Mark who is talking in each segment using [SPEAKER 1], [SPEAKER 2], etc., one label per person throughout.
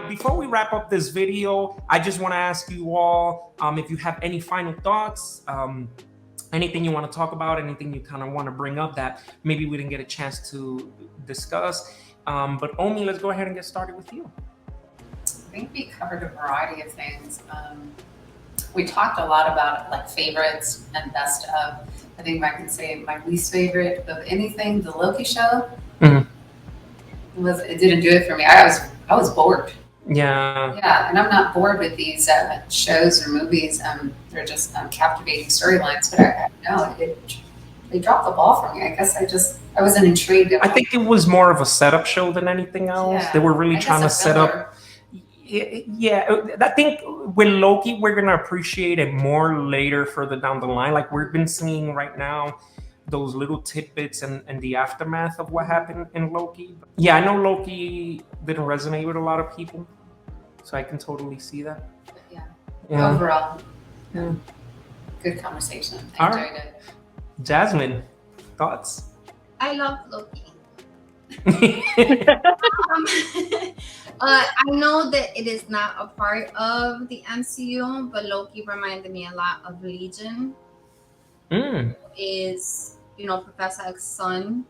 [SPEAKER 1] before we wrap up this video, I just want to ask you all if you have any final thoughts, anything you want to talk about, anything you kind of want to bring up that maybe we didn't get a chance to discuss. But Omi, let's go ahead and get started with you.
[SPEAKER 2] I think we covered a variety of things. We talked a lot about like favorites and best of. I think I can say my least favorite of anything, the Loki show. It didn't do it for me. I was bored.
[SPEAKER 1] Yeah,
[SPEAKER 2] and I'm not bored with these shows or movies. They're just captivating storylines. But they dropped the ball for me. I guess I wasn't intrigued.
[SPEAKER 1] I think it was more of a setup show than anything else. They were really trying to set up. Yeah, I think with Loki, we're gonna appreciate it more later, further down the line. Like we've been seeing right now, those little tidbits and the aftermath of what happened in Loki. Yeah, I know Loki didn't resonate with a lot of people, so I can totally see that.
[SPEAKER 2] But yeah. Overall, good conversation. I enjoyed it.
[SPEAKER 1] Jasmine, thoughts?
[SPEAKER 3] I love Loki. I know that it is not a part of the MCU, but Loki reminded me a lot of Legion. Who is, Professor X's son,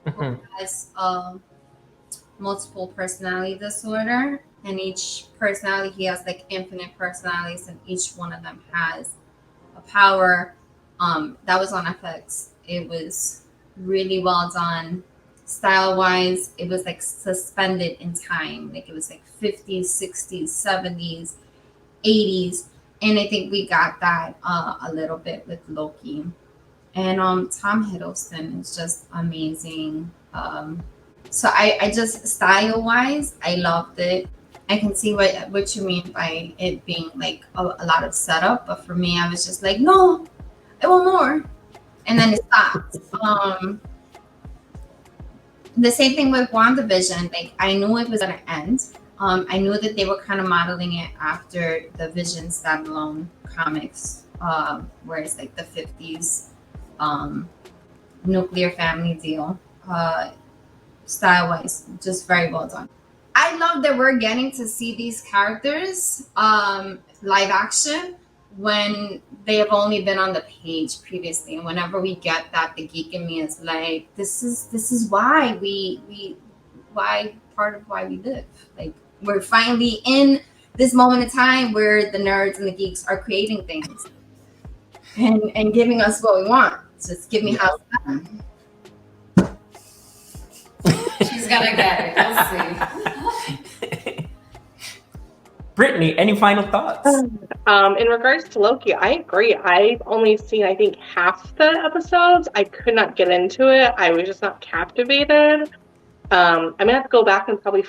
[SPEAKER 3] who has multiple personality disorder, and each personality, he has like infinite personalities, and each one of them has a power. That was on FX. It was really well done. Style wise, it was like suspended in time. Like it was like 50s, 60s, 70s, 80s. And I think we got that a little bit with Loki. And Tom Hiddleston is just amazing. So I just, style wise, I loved it. I can see what you mean by it being like a lot of setup. But for me, I was just like, no, I want more. And then it stopped. The same thing with WandaVision. Like I knew it was gonna end. I knew that they were kind of modeling it after the Vision standalone comics, where it's like the 50s nuclear family deal. Style-wise, just very well done. I love that we're getting to see these characters live action when they have only been on the page previously. And whenever we get that, the geek in me is like, this is why why part of why we live. Like we're finally in this moment in time where the nerds and the geeks are creating things and giving us what we want. Just give me House of M.
[SPEAKER 2] She's gonna get it. We'll see.
[SPEAKER 1] Brittany, any final thoughts?
[SPEAKER 4] In regards to Loki, I agree. I've only seen, I think, half the episodes. I could not get into it. I was just not captivated. I'm gonna have to go back and probably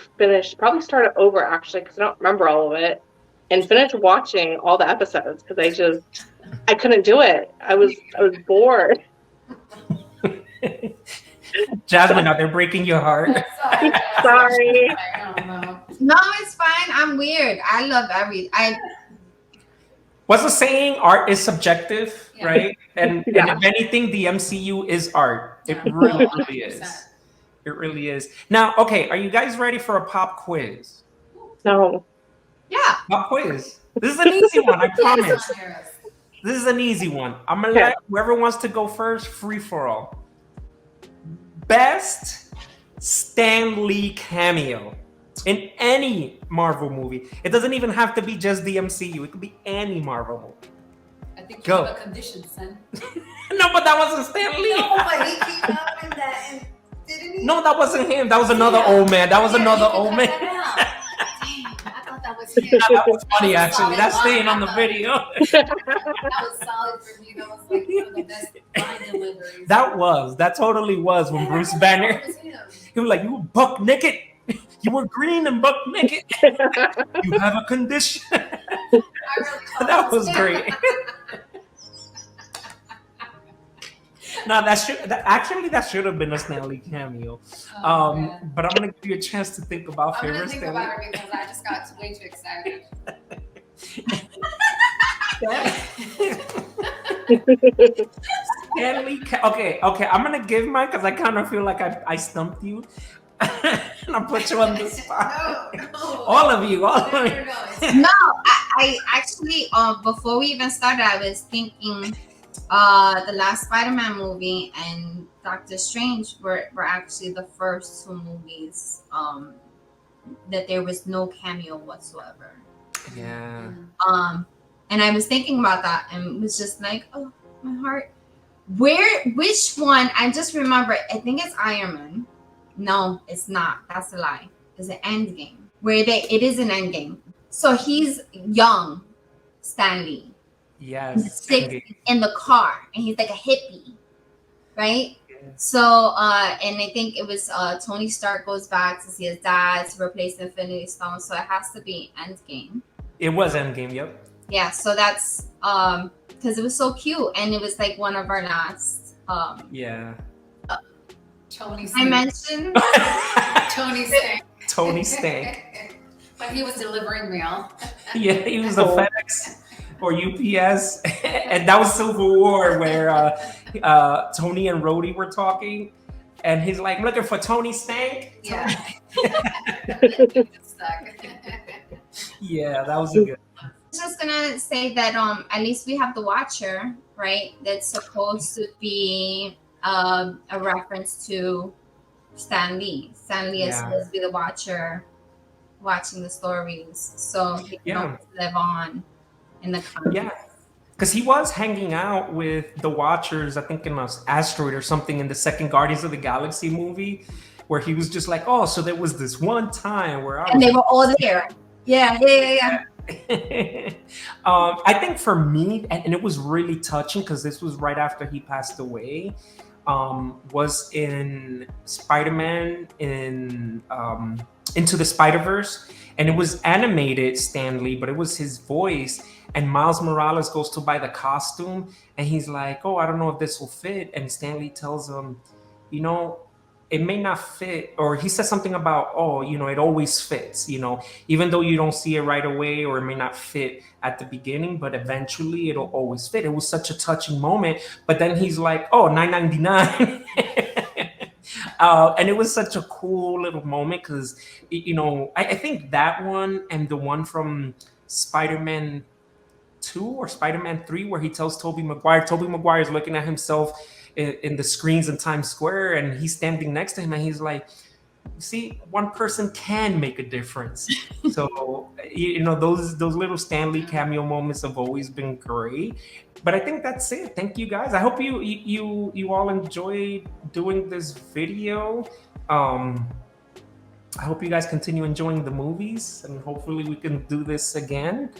[SPEAKER 4] start it over actually, because I don't remember all of it, and finish watching all the episodes because I couldn't do it. I was bored.
[SPEAKER 1] Jasmine, are they breaking your heart?
[SPEAKER 4] Sorry.
[SPEAKER 2] I don't know.
[SPEAKER 3] No, it's fine. I'm weird. I love
[SPEAKER 1] What's the saying? Art is subjective, right? And if anything, the MCU is art. It really is. It really is. Now, okay, are you guys ready for a pop quiz?
[SPEAKER 4] No.
[SPEAKER 3] Yeah.
[SPEAKER 1] Pop quiz. This is an easy one, I promise. This is an easy one. I'm gonna let whoever wants to go first, free for all. Best Stan Lee cameo in any Marvel movie. It doesn't even have to be just the MCU. It could be any Marvel movie.
[SPEAKER 2] I think you have a condition, son.
[SPEAKER 1] No, but that wasn't Stan Lee.
[SPEAKER 2] No, but he came up in that, and didn't he?
[SPEAKER 1] No, that wasn't him. That was another old man. That was another old man.
[SPEAKER 2] Dang, I thought that was him.
[SPEAKER 1] That was funny, actually. That's staying on the video.
[SPEAKER 2] That was solid for me. That was like one of the best line deliveries.
[SPEAKER 1] That totally was when Bruce Banner, he was like, you were buck naked. You were green and buck naked. You have a condition. That was great. No, that should have been a Stan Lee cameo. But I'm gonna give you a chance to think about favorite Stan Lee.
[SPEAKER 2] I'm gonna think about it because I just got way too excited.
[SPEAKER 1] Stan Lee. Okay. I'm gonna give mine because I kind of feel like I stumped you. And I'll put you on the spot.
[SPEAKER 2] No.
[SPEAKER 1] All of you.
[SPEAKER 2] No, it's-
[SPEAKER 3] No, I actually before we even started, I was thinking the last Spider-Man movie and Doctor Strange were actually the first two movies that there was no cameo whatsoever.
[SPEAKER 1] Yeah.
[SPEAKER 3] And I was thinking about that and was just like, oh, my heart. Which one? I just remember, I think it's Iron Man. No, it's not. That's a lie. It's an Endgame. It is an Endgame. So he's young, Stanley.
[SPEAKER 1] Yes.
[SPEAKER 3] In the car, and he's like a hippie, right? So, and I think it was Tony Stark goes back to see his dad to replace the Infinity Stone. So it has to be Endgame.
[SPEAKER 1] It was Endgame, yep.
[SPEAKER 3] Yeah, so that's because it was so cute, and it was like one of our last.
[SPEAKER 1] Yeah.
[SPEAKER 2] Tony
[SPEAKER 3] I
[SPEAKER 2] Stank.
[SPEAKER 3] mentioned
[SPEAKER 2] Tony Stank.
[SPEAKER 1] Tony Stank.
[SPEAKER 2] When he was delivering mail.
[SPEAKER 1] Yeah, he was a FedEx or UPS, and that was Civil War where Tony and Rhodey were talking, and he's like, "I'm looking for Tony Stank."
[SPEAKER 2] Yeah.
[SPEAKER 1] Yeah, that was a good.
[SPEAKER 3] I was just gonna say that at least we have the Watcher, right? That's supposed to be a reference to Stan Lee. Stan Lee is supposed to be the Watcher, watching the stories, so he can always live on in the comics.
[SPEAKER 1] Yeah, because he was hanging out with the Watchers, I think in an asteroid or something in the second Guardians of the Galaxy movie, where he was just like, "Oh, so there was this one time where I
[SPEAKER 3] and they were all there." Yeah.
[SPEAKER 1] I think for me, and it was really touching because this was right after he passed away, was in Spider-Man in Into the Spider-Verse, and it was animated Stan Lee, but it was his voice, and Miles Morales goes to buy the costume, and he's like, "Oh, I don't know if this will fit," and Stan Lee tells him, "You know, it may not fit," or he says something about, "Oh, you know, it always fits, you know, even though you don't see it right away, or it may not fit at the beginning, but eventually it'll always fit." It was such a touching moment. But then he's like, "Oh, $9.99." And it was such a cool little moment because, you know, I think that one and the one from Spider-Man 2 or Spider-Man 3, where he tells Tobey Maguire is looking at himself in the screens in Times Square, and he's standing next to him, and he's like, "See, one person can make a difference." So, you know, those little Stan Lee cameo moments have always been great. But I think that's it. Thank you guys. I hope you all enjoyed doing this video. I hope you guys continue enjoying the movies, and hopefully we can do this again.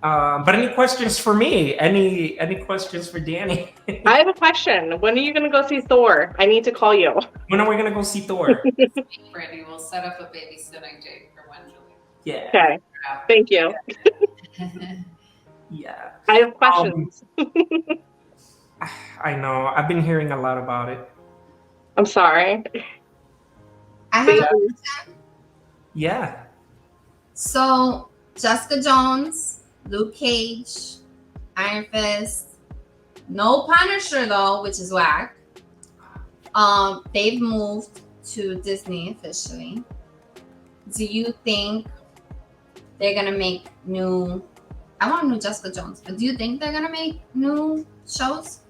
[SPEAKER 1] But any questions for me? Any questions for Danny?
[SPEAKER 4] I have a question. When are you going to go see Thor? I need to call you.
[SPEAKER 1] When are we gonna go see Thor?
[SPEAKER 2] Brandy, we'll set up a babysitting date for when, Julie.
[SPEAKER 1] Yeah.
[SPEAKER 4] Okay. Thank you.
[SPEAKER 1] Yeah.
[SPEAKER 4] I have questions.
[SPEAKER 1] I know. I've been hearing a lot about it.
[SPEAKER 4] I'm sorry.
[SPEAKER 3] I have a question.
[SPEAKER 1] Yeah.
[SPEAKER 3] So Jessica Jones, Luke Cage, Iron Fist, no Punisher though, which is whack. They've moved to Disney officially. Do you think they're gonna make new? I want new Jessica Jones, but do you think they're gonna make new shows?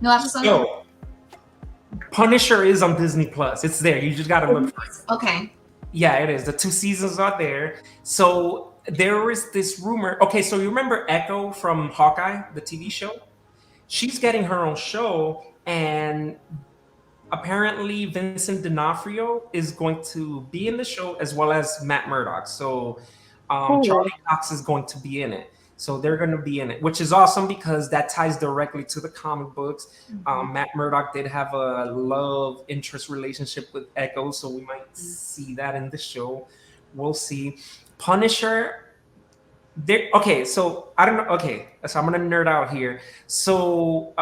[SPEAKER 3] New episodes?
[SPEAKER 1] So, Punisher is on Disney Plus. It's there. You just gotta look for it.
[SPEAKER 3] Okay.
[SPEAKER 1] Yeah, it is. The 2 seasons are there. So there is this rumor. Okay, so you remember Echo from Hawkeye, the TV show? She's getting her own show, and apparently Vincent D'Onofrio is going to be in the show, as well as Matt Murdock. So Charlie Cox is going to be in it. So they're going to be in it, which is awesome because that ties directly to the comic books. Matt Murdock did have a love interest relationship with Echo, so we might see that in the show. We'll see. Punisher. Okay, so I don't know. Okay, so I'm gonna nerd out here. So,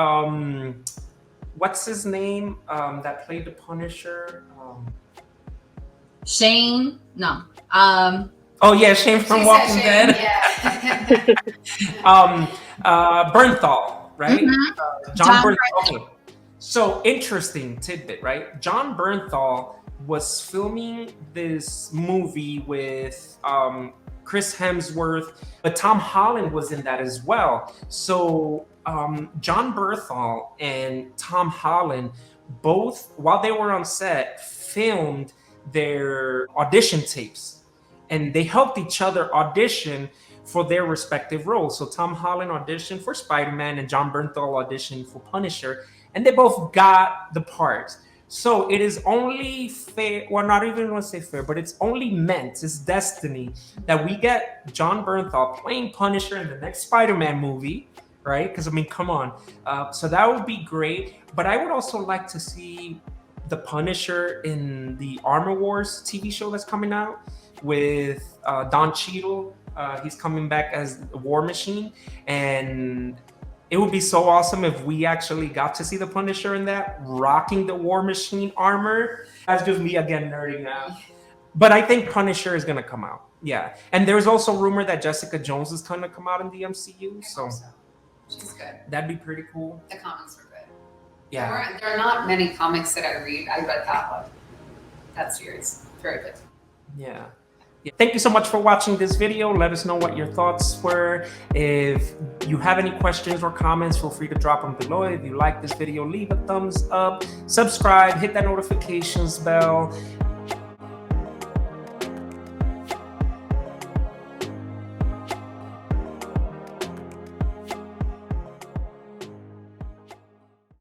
[SPEAKER 1] what's his name? That played the Punisher.
[SPEAKER 3] Shane? No.
[SPEAKER 1] Oh yeah, Shane from
[SPEAKER 2] She
[SPEAKER 1] Walking
[SPEAKER 2] said
[SPEAKER 1] Dead.
[SPEAKER 2] Shane, yeah.
[SPEAKER 1] Bernthal, right?
[SPEAKER 3] Mhm.
[SPEAKER 1] John Bernthal. Okay. So interesting tidbit, right? John Bernthal was filming this movie with Chris Hemsworth, but Tom Holland was in that as well. So John Bernthal and Tom Holland both, while they were on set, filmed their audition tapes, and they helped each other audition for their respective roles. So Tom Holland auditioned for Spider-Man and John Bernthal auditioned for Punisher, and they both got the parts. So it is only fair, well, not even want to say fair, but it's only meant, it's destiny that we get John Bernthal playing Punisher in the next Spider-Man movie, right? Because I mean, come on. So that would be great. But I would also like to see the Punisher in the Armor Wars TV show that's coming out with Don Cheadle. He's coming back as War Machine, and it would be so awesome if we actually got to see the Punisher in that, rocking the War Machine armor. That's just me again nerding out. But I think Punisher is gonna come out. Yeah, and there's also rumor that Jessica Jones is gonna come out in the MCU. So
[SPEAKER 2] she's good.
[SPEAKER 1] That'd be pretty cool.
[SPEAKER 2] The comics are good.
[SPEAKER 1] Yeah,
[SPEAKER 2] There are not many comics that I read. I read that one. That series. Very good.
[SPEAKER 1] yeah. Thank you so much for watching this video. Let us know what your thoughts were. If you have any questions or comments, feel free to drop them below. If you like this video, leave a thumbs up, subscribe, hit that notifications bell,